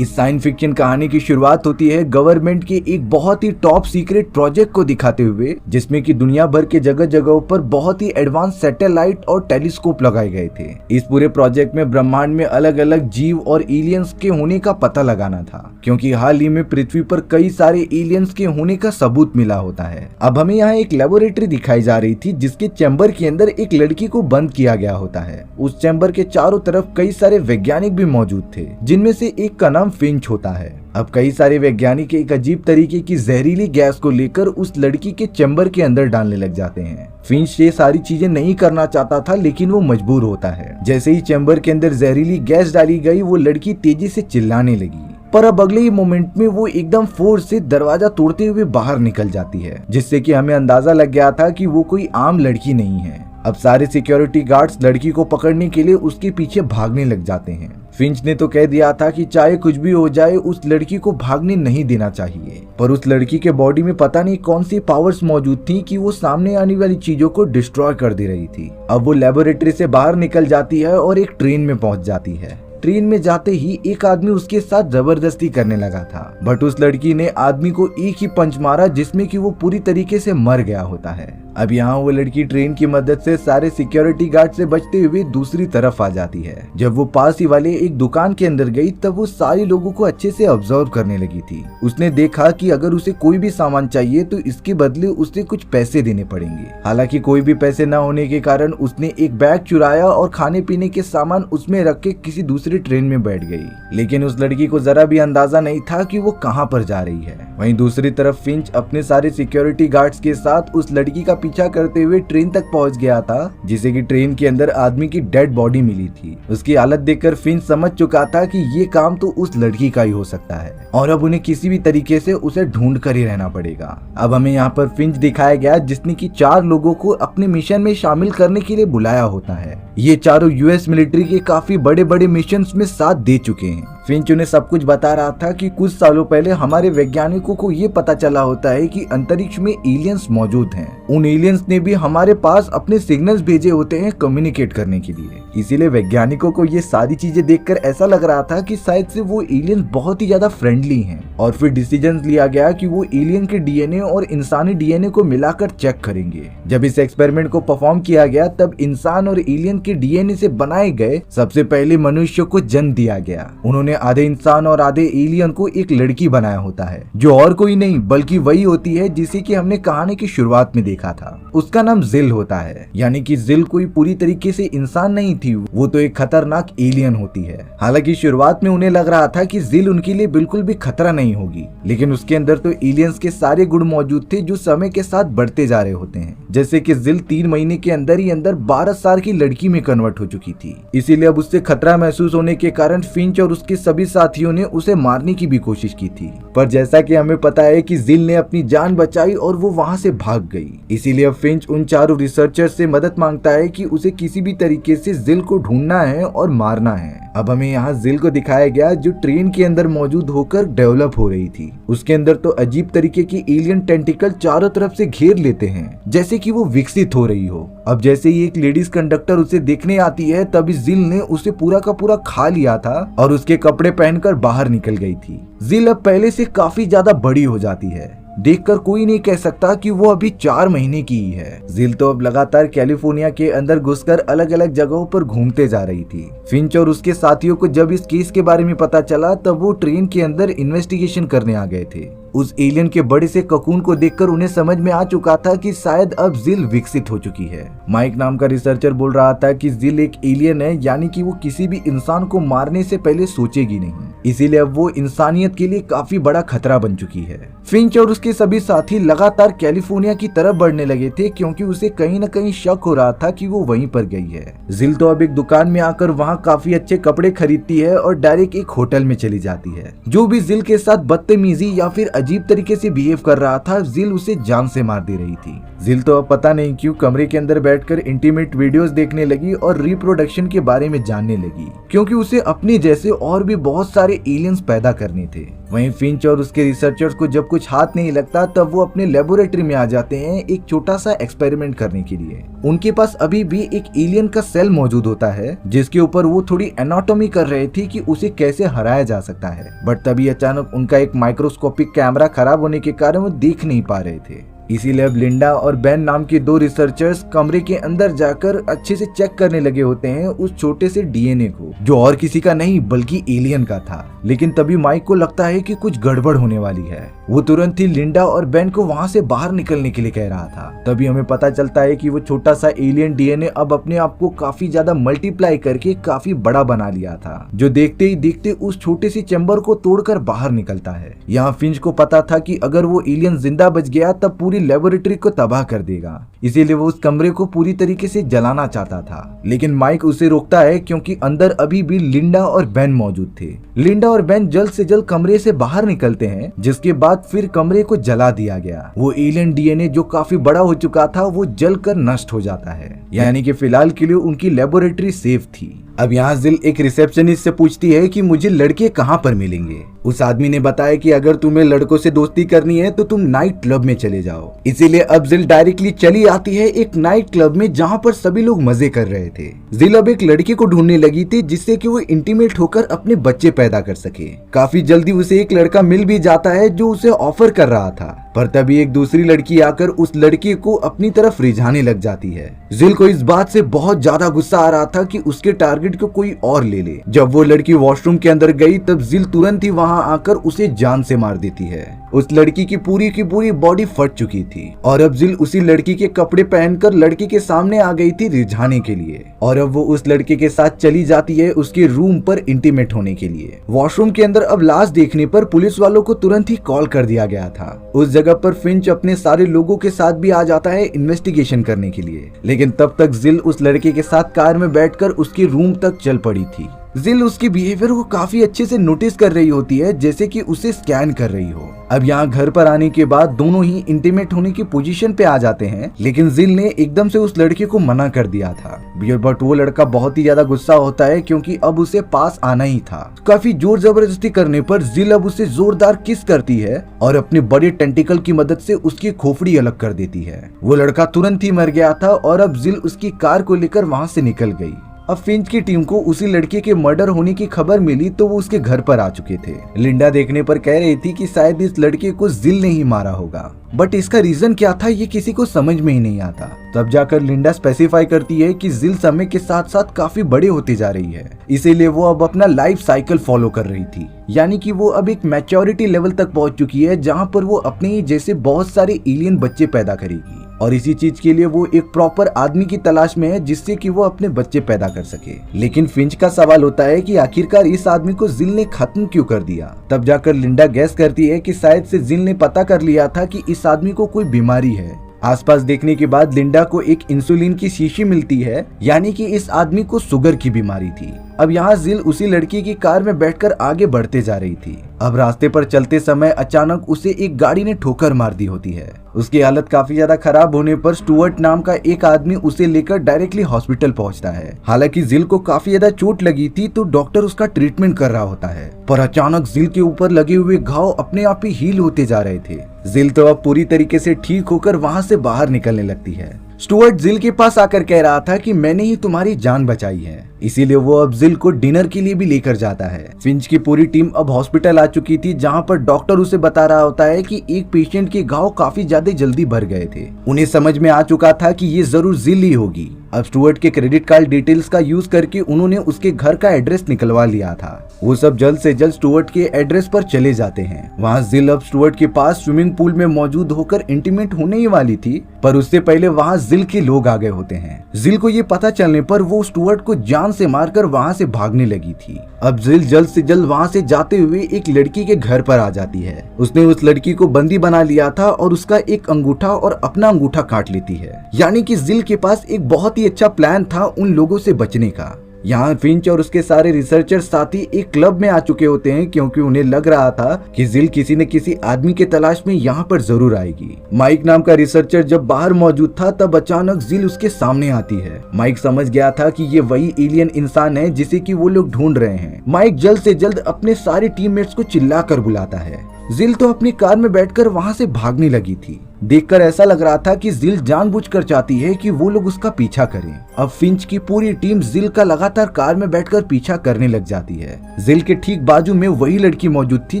इस science fiction कहानी की शुरुआत होती है गवर्नमेंट के एक बहुत ही टॉप सीक्रेट प्रोजेक्ट को दिखाते हुए, जिसमें कि दुनिया भर के जगह जगहों पर बहुत ही एडवांस सैटेलाइट और टेलीस्कोप लगाए गए थे। इस पूरे प्रोजेक्ट में ब्रह्मांड में अलग अलग जीव और एलियंस के होने का पता लगाना था, क्योंकि हाल ही में पृथ्वी पर कई सारे एलियंस के होने का सबूत मिला होता है। अब हमें यहाँ एक लेबोरेटरी दिखाई जा रही थी, जिसके चैम्बर के अंदर एक लड़की को बंद किया गया होता है। उस चैम्बर के चारों तरफ कई सारे वैज्ञानिक भी मौजूद थे, जिनमें से एक का नाम फिंच होता है। अब कई सारे वैज्ञानिक एक अजीब तरीके की जहरीली गैस को लेकर उस लड़की के चैम्बर के अंदर डालने लग जाते हैं। फिंच ये सारी चीजें नहीं करना चाहता था, लेकिन वो मजबूर होता है। जैसे ही चैम्बर के अंदर जहरीली गैस डाली गई, वो लड़की तेजी से चिल्लाने लगी, पर अब अगले ही मोमेंट में वो एकदम फोर्स से दरवाजा तोड़ते हुए बाहर निकल जाती है, जिससे कि हमें अंदाजा लग गया था कि वो कोई आम लड़की नहीं है। अब सारे सिक्योरिटी गार्ड्स लड़की को पकड़ने के लिए उसके पीछे भागने लग जाते हैं। फिंच ने तो कह दिया था कि चाहे कुछ भी हो जाए उस लड़की को भागने नहीं देना चाहिए, पर उस लड़की के बॉडी में पता नहीं कौन सी पावर्स मौजूद थी कि वो सामने आने वाली चीजों को डिस्ट्रॉय कर दे रही थी। अब वो लेबोरेटरी से बाहर निकल जाती है और एक ट्रेन में पहुंच जाती है। ट्रेन में जाते ही एक आदमी उसके साथ जबरदस्ती करने लगा था, बट उस लड़की ने आदमी को एक ही पंच मारा, जिसमें कि वो पूरी तरीके से मर गया होता है। अब यहाँ वो लड़की ट्रेन की मदद से सारे सिक्योरिटी गार्ड से बचते हुए दूसरी तरफ आ जाती है। जब वो पास ही वाले एक दुकान के अंदर गई, तब वो सारे लोगों को अच्छे से ऑब्जर्व करने लगी थी। उसने देखा कि अगर उसे कोई भी सामान चाहिए तो इसके बदले उसे कुछ पैसे देने पड़ेंगे। हालांकि कोई भी पैसे न होने के कारण उसने एक बैग चुराया और खाने पीने के सामान उसमें रख के किसी दूसरी ट्रेन में बैठ गई। लेकिन उस लड़की को जरा भी अंदाजा नहीं था कि वो कहाँ पर जा रही है। वहीं दूसरी तरफ फिंच अपने सारे सिक्योरिटी गार्ड्स के साथ उस लड़की का पीछा करते हुए ट्रेन तक पहुंच गया था, जिसे कि ट्रेन के अंदर आदमी की डेड बॉडी मिली थी। उसकी हालत देखकर फिंच समझ चुका था कि ये काम तो उस लड़की का ही हो सकता है और अब उन्हें किसी भी तरीके से उसे ढूंढ कर ही रहना पड़ेगा। अब हमें यहाँ पर फिंच दिखाया गया, जिसने कि 4 लोगों को अपने मिशन में शामिल करने के लिए बुलाया होता है। ये चारों यूएस मिलिट्री के काफी बड़े बड़े मिशन में साथ दे चुके हैं। फिंच उन्हें सब कुछ बता रहा था कि कुछ सालों पहले हमारे वैज्ञानिकों को ये पता चला होता है कि अंतरिक्ष में एलियंस मौजूद हैं। उन एलियंस ने भी हमारे पास अपने सिग्नल्स भेजे होते हैं कम्युनिकेट करने के लिए। इसीलिए वैज्ञानिकों को ये सारी चीजें देखकर ऐसा लग रहा था कि शायद से वो एलियंस बहुत ही ज्यादा फ्रेंडली हैं। और फिर डिसीजन लिया गया कि वो एलियन के डीएनए और इंसानी डीएनए को मिलाकर चेक करेंगे। जब इस एक्सपेरिमेंट को परफॉर्म किया गया, तब इंसान और एलियन के डीएनए से बनाए गए सबसे पहले मनुष्य को जन्म दिया गया। उन्होंने आधे इंसान और आधे एलियन को एक लड़की बनाया होता है, जो और कोई नहीं बल्कि वही होती है जिसे कि हमने कहानी की शुरुआत में देखा था। उसका नाम जिल होता है, यानी कि जिल कोई पूरी तरीके से इंसान नहीं थी, वो तो एक खतरनाक एलियन होती है। हालांकि शुरुआत में उन्हें लग रहा था कि जिल उनके लिए बिल्कुल भी खतरा नहीं होगी, लेकिन उसके अंदर तो एलियंस के सारे गुण मौजूद थे जो समय के साथ बढ़ते जा रहे होते हैं। जैसे कि जिल 3 महीने के अंदर ही अंदर 12 साल की लड़की में कन्वर्ट हो चुकी थी। इसीलिए अब उससे खतरा महसूस होने के कारण फिंच और उसके सभी साथियों ने उसे मारने की भी कोशिश की थी, पर जैसा कि हमें पता है कि जिल ने अपनी जान बचाई और वो वहां से भाग गई। इसीलिए अब फिंच उन चारों रिसर्चर्स से मदद मांगता है कि उसे किसी भी तरीके से जिल को ढूंढना है और मारना है। अब हमें यहाँ जिल को दिखाया गया, जो ट्रेन के अंदर मौजूद होकर डेवलप हो रही थी। उसके अंदर तो अजीब तरीके की एलियन टेंटिकल चारों तरफ से घेर लेते हैं, जैसे कि वो विकसित हो रही हो। अब जैसे ही एक लेडीज कंडक्टर उसे देखने आती है, तभी जिल ने उसे पूरा का पूरा खा लिया था और उसके कपड़े पहनकर बाहर निकल गई थी। जिल अब पहले से काफी ज्यादा बड़ी हो जाती है। देखकर कोई नहीं कह सकता कि वो अभी 4 महीने की ही है। जिल तो अब लगातार कैलिफोर्निया के अंदर घुसकर अलग अलग जगहों पर घूमते जा रही थी। फिंच और उसके साथियों को जब इस केस के बारे में पता चला, तब वो ट्रेन के अंदर इन्वेस्टिगेशन करने आ गए थे। उस एलियन के बड़े से ककून को देखकर उन्हें समझ में आ चुका था कि शायद अब जिल विकसित हो चुकी है। माइक नाम का रिसर्चर बोल रहा था कि जिल एक एलियन है, यानी कि वो किसी भी इंसान को मारने से पहले सोचेगी नहीं। इसीलिए अब वो इंसानियत के लिए काफी बड़ा खतरा बन चुकी है। फिंच और उसके सभी साथी लगातार कैलिफोर्निया की तरफ बढ़ने लगे थे, क्योंकि उसे कहीं न कहीं शक हो रहा था कि वो वहीं पर गई है। जिल तो अब एक दुकान में आकर वहाँ काफी अच्छे कपड़े खरीदती है और डायरेक्ट एक होटल में चली जाती है। जो भी जिल के साथ बदतमीजी या फिर अजीब तरीके से बिहेव कर रहा था, जिल उसे जान से मार दे रही थी। जिल तो अब पता नहीं क्यों कमरे के अंदर बैठकर इंटीमेट वीडियोस देखने लगी और रिप्रोडक्शन के बारे में जानने लगी, क्योंकि उसे अपने जैसे और भी बहुत सारे एलियंस पैदा करने थे। वहीं फिंच और उसके रिसर्चर्स को जब कुछ हाथ नहीं लगता तब वो अपने लेबोरेटरी में आ जाते हैं एक छोटा सा एक्सपेरिमेंट करने के लिए। उनके पास अभी भी एक एलियन का सेल मौजूद होता है जिसके ऊपर वो थोड़ी एनाटॉमी कर रहे थे कि उसे कैसे हराया जा सकता है। बट तभी अचानक उनका एक माइक्रोस्कोपिक कैमरा खराब होने के कारण वो देख नहीं पा रहे थे। इसीलिए अब लिंडा और बेन नाम के दो रिसर्चर्स कमरे के अंदर जाकर अच्छे से चेक करने लगे होते हैं उस छोटे से डीएनए को, जो और किसी का नहीं बल्कि एलियन का था। लेकिन तभी माइक को लगता है कि कुछ गड़बड़ होने वाली है। वो तुरंत ही लिंडा और बेन को वहां से बाहर निकलने के लिए कह रहा था। तभी हमें पता चलता है कि वो छोटा सा एलियन डीएनए अब अपने आप को काफी ज्यादा मल्टीप्लाई करके काफी बड़ा बना लिया था, जो देखते ही देखते उस छोटे सी चैम्बर को तोड़कर बाहर निकलता है। यहाँ फिंच को पता था कि अगर वो एलियन जिंदा बच गया तब पूरी लेबोरेटरी को तबाह कर देगा, इसीलिए वो उस कमरे को पूरी तरीके से जलाना चाहता था। लेकिन माइक उसे रोकता है क्योंकि अंदर अभी भी लिंडा और बेन मौजूद थे। लिंडा और बेन जल्द से जल्द कमरे से बाहर निकलते हैं, जिसके बाद फिर कमरे को जला दिया गया। वो एलियन डीएनए जो काफी बड़ा हो चुका था वो जलकर नष्ट हो जाता है, यानी कि फिलहाल के लिए उनकी लेबोरेटरी सेफ थी। अब यहाँ जिल एक रिसेप्शनिस्ट से पूछती है कि मुझे लड़के कहाँ पर मिलेंगे। उस आदमी ने बताया कि अगर तुम्हें लड़कों से दोस्ती करनी है तो तुम नाइट क्लब में चले जाओ। इसीलिए अब जिल डायरेक्टली चली आती है एक नाइट क्लब में जहाँ पर सभी लोग मजे कर रहे थे। जिल अब एक लड़की को ढूंढने लगी थी जिससे कि वो इंटीमेट होकर अपने बच्चे पैदा कर सके। काफी जल्दी उसे एक लड़का मिल भी जाता है जो उसे ऑफर कर रहा था, पर तभी एक दूसरी लड़की आकर उस लड़की को अपनी तरफ रिझाने लग जाती है। जिल को इस बात से बहुत ज्यादा गुस्सा आ रहा था कि उसके टारगेट को कोई और ले ले। जब वो लड़की वॉशरूम के अंदर गई तब जिल तुरंत ही वहां आकर उसे जान से मार देती है। उस लड़की की पूरी बॉडी फट चुकी थी और अब जिल उसी लड़की के कपड़े पहनकर लड़की के सामने आ गई थी रिझाने के लिए, और अब वो उस लड़के के साथ चली जाती है उसके रूम पर इंटीमेट होने के लिए। वॉशरूम के अंदर अब लाश देखने पर पुलिस वालों को तुरंत ही कॉल कर दिया गया था। उस जगह पर फिंच अपने सारे लोगों के साथ भी आ जाता है इन्वेस्टिगेशन करने के लिए, लेकिन तब तक जिल उस लड़के के साथ कार में बैठकर उसके रूम तक चल पड़ी थी। जिल उसके बिहेवियर को काफी अच्छे से नोटिस कर रही होती है, जैसे कि उसे स्कैन कर रही हो। अब यहाँ घर पर आने के बाद दोनों ही इंटीमेट होने की पोजीशन पे आ जाते हैं, लेकिन जिल ने एकदम से उस लड़के को मना कर दिया था। बट वो लड़का बहुत ही ज्यादा गुस्सा होता है क्योंकि अब उसे पास आना ही था। काफी जोर जबरदस्ती करने पर जिल अब उसे जोरदार किस करती है और अपने बड़े टेंटिकल की मदद से उसकी खोपड़ी अलग कर देती है। वो लड़का तुरंत ही मर गया था और अब जिल उसकी कार को लेकर वहां से निकल गई। अब फिंच की टीम को उसी लड़के के मर्डर होने की खबर मिली तो वो उसके घर पर आ चुके थे। लिंडा देखने पर कह रही थी कि शायद इस लड़के को जिल ने ही मारा होगा, बट इसका रीजन क्या था ये किसी को समझ में ही नहीं आता। तब जाकर लिंडा स्पेसिफाई करती है कि जिल समय के साथ साथ काफी बड़े होती जा रही है, इसीलिए वो अब अपना लाइफ साइकिल फॉलो कर रही थी, यानी कि वो अब एक मैच्योरिटी लेवल तक पहुंच चुकी है जहां पर वो अपने ही जैसे बहुत सारे एलियन बच्चे पैदा करेगी। और इसी चीज के लिए वो एक प्रॉपर आदमी की तलाश में है जिससे कि वो अपने बच्चे पैदा कर सके। लेकिन फिंच का सवाल होता है कि आखिरकार इस आदमी को जिल ने खत्म क्यों कर दिया। तब जाकर लिंडा गैस करती है कि शायद से जिल ने पता कर लिया था कि इस आदमी को कोई बीमारी है। आसपास देखने के बाद लिंडा को एक इंसुलिन की शीशी मिलती है, यानी कि इस आदमी को शुगर की बीमारी थी। अब यहाँ जिल उसी लड़की की कार में बैठकर आगे बढ़ते जा रही थी। अब रास्ते पर चलते समय अचानक उसे एक गाड़ी ने ठोकर मार दी होती है। उसकी हालत काफी ज्यादा खराब होने पर स्टुअर्ट नाम का एक आदमी उसे लेकर डायरेक्टली हॉस्पिटल पहुंचता है। हालांकि जिल को काफी ज्यादा चोट लगी थी तो डॉक्टर उसका ट्रीटमेंट कर रहा होता है, पर अचानक जिल के ऊपर लगे हुए घाव अपने आप ही हील होते जा रहे थे। जिल तो अब पूरी तरीके से ठीक होकर वहां से बाहर निकलने लगती है। स्टुअर्ट जिल के पास आकर कह रहा था कि मैंने ही तुम्हारी जान बचाई है, इसीलिए वो अब जिल को डिनर के लिए भी लेकर जाता है। फिंच की पूरी टीम अब हॉस्पिटल आ चुकी थी जहां पर डॉक्टर उसे बता रहा होता है कि एक पेशेंट के घाव काफी ज्यादा जल्दी भर गए थे। उन्हें समझ में आ चुका था कि ये जरूर जिल ही होगी। अब स्टुअर्ट के क्रेडिट कार्ड डिटेल्स का यूज करके उन्होंने उसके घर का एड्रेस निकलवा लिया था। वो सब जल्द से जल्द स्टुअर्ट के एड्रेस पर चले जाते हैं। वहाँ जिल अब स्टुअर्ट के पास स्विमिंग पूल में मौजूद होकर इंटीमेट होने ही वाली थी, पर उससे पहले वहाँ जिल के लोग आ गए होते हैं। जिल को ये पता चलने पर वो स्टुअर्ट को जान से मारकर वहाँ से भागने लगी थी। अब जिल जल्द से जल्द वहाँ से जाते हुए एक लड़की के घर पर आ जाती है। उसने उस लड़की को बंदी बना लिया था और उसका एक अंगूठा और अपना अंगूठा काट लेती है, यानी कि जिल के पास एक बहुत ही अच्छा प्लान था उन लोगों से बचने का। यहाँ फिंच और उसके सारे रिसर्चर साथी एक क्लब में आ चुके होते हैं क्योंकि उन्हें लग रहा था कि जिल किसी न किसी आदमी के तलाश में यहाँ पर जरूर आएगी। माइक नाम का रिसर्चर जब बाहर मौजूद था तब अचानक जिल उसके सामने आती है। माइक समझ गया था कि ये वही एलियन इंसान है जिसे कि वो लोग ढूंढ रहे हैं। माइक जल्द से जल्द अपने सारे टीममेट्स को चिल्लाकर बुलाता है। जिल तो अपनी कार में बैठकर वहाँ से भागने लगी थी। देखकर ऐसा लग रहा था कि जिल जानबूझकर चाहती है कि वो लोग उसका पीछा करें। अब फिंच की पूरी टीम जिल का लगातार कार में बैठकर पीछा करने लग जाती है। जिल के ठीक बाजू में वही लड़की मौजूद थी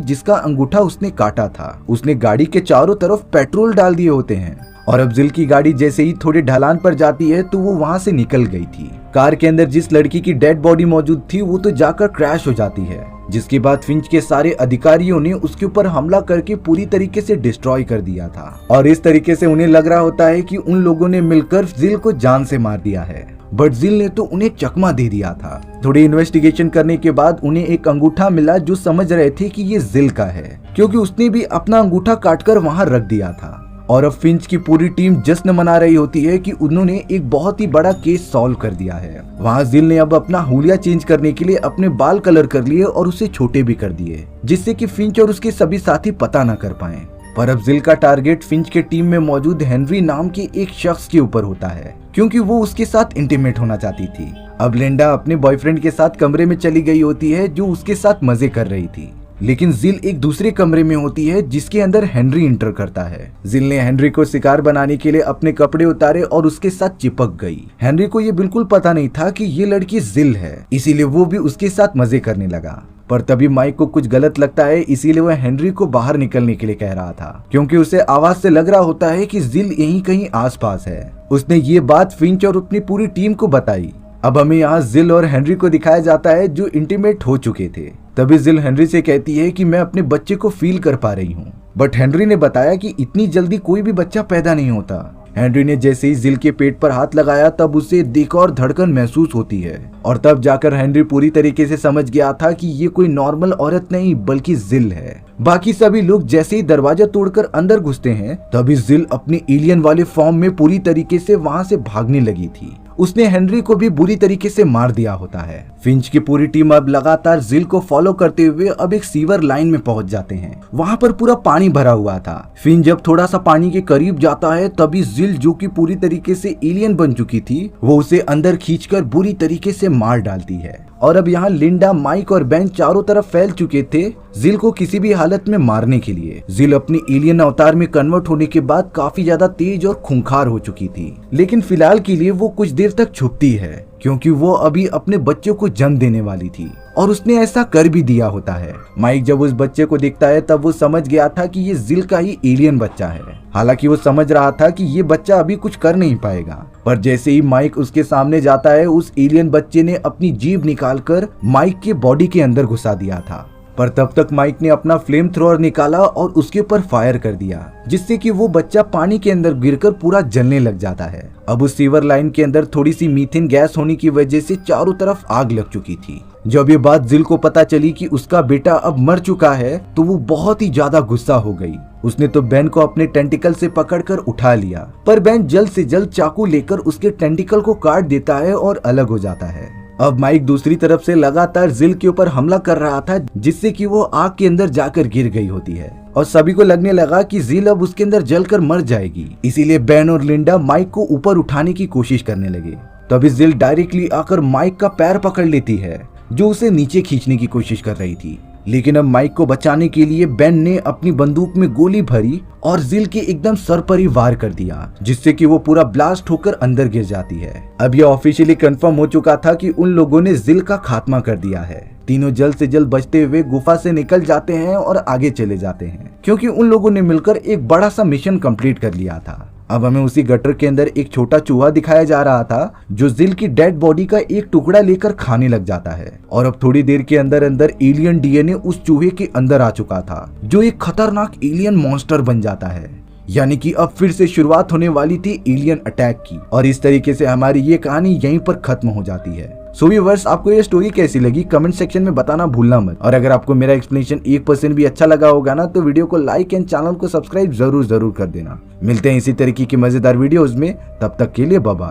जिसका अंगूठा उसने काटा था। उसने गाड़ी के चारों तरफ पेट्रोल डाल दिए होते हैं और अब जिल की गाड़ी जैसे ही थोड़ी ढलान पर जाती है तो वो वहाँ से निकल गई थी। कार के अंदर जिस लड़की की डेड बॉडी मौजूद थी वो तो जाकर क्रैश हो जाती है, जिसके बाद फिंच के सारे अधिकारियों ने उसके ऊपर हमला करके पूरी तरीके से डिस्ट्रॉय कर दिया था और इस तरीके से उन्हें लग रहा होता है कि उन लोगों ने मिलकर जिल को जान से मार दिया है, बट जिल ने तो उन्हें चकमा दे दिया था। थोड़ी इन्वेस्टिगेशन करने के बाद उन्हें एक अंगूठा मिला जो समझ रहे थे कि ये जिल का है, क्योंकि उसने भी अपना अंगूठा काटकर वहां रख दिया था। और अब फिंच की पूरी टीम जश्न मना रही होती है कि उन्होंने एक बहुत ही बड़ा केस सॉल्व कर दिया है। वहाँ जिल ने अब अपना हुलिया चेंज करने के लिए अपने बाल कलर कर लिए और उसे छोटे भी कर दिए, जिससे कि फिंच और उसके सभी साथी पता न कर पाए। पर अब जिल का टारगेट फिंच के टीम में मौजूद हेनरी नाम के एक शख्स के ऊपर होता है, क्योंकि वो उसके साथ इंटीमेट होना चाहती थी। अब लिंडा अपने बॉयफ्रेंड के साथ कमरे में चली गई होती है जो उसके साथ मजे कर रही थी, लेकिन जिल एक दूसरे कमरे में होती है जिसके अंदर हेनरी इंटर करता है। जिल ने हेनरी को शिकार बनाने के लिए अपने कपड़े उतारे और उसके साथ चिपक गई। हेनरी को ये बिल्कुल पता नहीं था कि ये लड़की जिल है, इसीलिए वो भी उसके साथ मजे करने लगा। पर तभी माइक को कुछ गलत लगता है, इसीलिए वह हेनरी को बाहर निकलने के लिए कह रहा था, क्योंकि उसे आवाज से लग रहा होता है कि जिल यहीं कहीं आसपास है। उसने ये बात फिंच और अपनी पूरी टीम को बताई। अब हमें यहाँ जिल और हेनरी को दिखाया जाता है जो इंटीमेट हो चुके थे। तभी जिल हेनरी से कहती है कि मैं अपने बच्चे को फील कर पा रही हूँ, बट हेनरी ने बताया कि इतनी जल्दी कोई भी बच्चा पैदा नहीं होता। हेनरी ने जैसे ही जिल के पेट पर हाथ लगाया तब उसे एक और धड़कन महसूस होती है और तब जाकर हेनरी पूरी तरीके से समझ गया था कि ये कोई नॉर्मल औरत नहीं बल्कि जिल है। बाकी सभी लोग जैसे ही दरवाजा तोड़कर अंदर घुसते हैं तभी जिल अपने एलियन वाले फॉर्म में पूरी तरीके से वहां से भागने लगी थी। उसने हेनरी को भी बुरी तरीके से मार दिया होता है। फिंच की पूरी टीम अब लगातार जिल को फॉलो करते हुए अब एक सीवर लाइन में पहुंच जाते हैं। वहां पर पूरा पानी भरा हुआ था। फिंच जब थोड़ा सा पानी के करीब जाता है तभी जिल, जो कि पूरी तरीके से एलियन बन चुकी थी, वो उसे अंदर खींचकर बुरी तरीके से मार डालती है। और अब यहाँ लिंडा, माइक और बेन चारों तरफ फैल चुके थे जिल को किसी भी हालत में मारने के लिए। जिल अपनी एलियन अवतार में कन्वर्ट होने के बाद काफी ज्यादा तेज और खूंखार हो चुकी थी, लेकिन फिलहाल के लिए वो कुछ देर तक छुपती है क्योंकि वो अभी अपने बच्चे को जन्म देने वाली थी और उसने ऐसा कर भी दिया होता है। माइक जब उस बच्चे को देखता है तब वो समझ गया था कि ये जिल का ही एलियन बच्चा है। हालांकि वो समझ रहा था कि ये बच्चा अभी कुछ कर नहीं पाएगा, पर जैसे ही माइक उसके सामने जाता है उस एलियन बच्चे ने अपनी जीभ निकालकर माइक के बॉडी के अंदर घुसा दिया था। पर तब तक माइक ने अपना फ्लेम थ्रोअर निकाला और उसके ऊपर फायर कर दिया, जिससे कि वो बच्चा पानी के अंदर गिरकर पूरा जलने लग जाता है। अब उस सीवर लाइन के अंदर थोड़ी सी मीथेन गैस होने की वजह से चारों तरफ आग लग चुकी थी। जब ये बात जिल को पता चली कि उसका बेटा अब मर चुका है तो वो बहुत ही ज्यादा गुस्सा हो गई। उसने तो बेन को अपने टेंटिकल से पकड़कर उठा लिया, पर बेन जल्द से जल्द चाकू लेकर उसके टेंटिकल को काट देता है और अलग हो जाता है। अब माइक दूसरी तरफ से लगातार जिल के ऊपर हमला कर रहा था, जिससे कि वो आग के अंदर जाकर गिर गई होती है और सभी को लगने लगा कि जिल अब उसके अंदर जलकर मर जाएगी। इसीलिए बेन और लिंडा माइक को ऊपर उठाने की कोशिश करने लगे। तभी जिल डायरेक्टली आकर माइक का पैर पकड़ लेती है जो उसे नीचे खींचने की कोशिश कर रही थी, लेकिन अब माइक को बचाने के लिए बेन ने अपनी बंदूक में गोली भरी और जिल के एकदम सर पर ही वार कर दिया, जिससे कि वो पूरा ब्लास्ट होकर अंदर गिर जाती है। अब यह ऑफिशियली कंफर्म हो चुका था कि उन लोगों ने जिल का खात्मा कर दिया है। तीनों जल्द से जल्द बचते हुए गुफा से निकल जाते हैं और आगे चले जाते हैं, क्योंकि उन लोगों ने मिलकर एक बड़ा सा मिशन कंप्लीट कर लिया था। अब हमें उसी गटर के अंदर एक छोटा चूहा दिखाया जा रहा था जो जिल की डेड बॉडी का एक टुकड़ा लेकर खाने लग जाता है और अब थोड़ी देर के अंदर अंदर एलियन डीएनए उस चूहे के अंदर आ चुका था जो एक खतरनाक एलियन मॉन्स्टर बन जाता है। यानी कि अब फिर से शुरुआत होने वाली थी एलियन अटैक की और इस तरीके से हमारी ये कहानी यहीं पर खत्म हो जाती है। सो व्यूअर्स, आपको ये स्टोरी कैसी लगी कमेंट सेक्शन में बताना भूलना मत, और अगर आपको मेरा एक्सप्लेनेशन 1% भी अच्छा लगा होगा ना तो वीडियो को लाइक एंड चैनल को सब्सक्राइब जरूर कर देना। मिलते हैं इसी तरीके की मजेदार वीडियोस में, तब तक के लिए बाय बाय।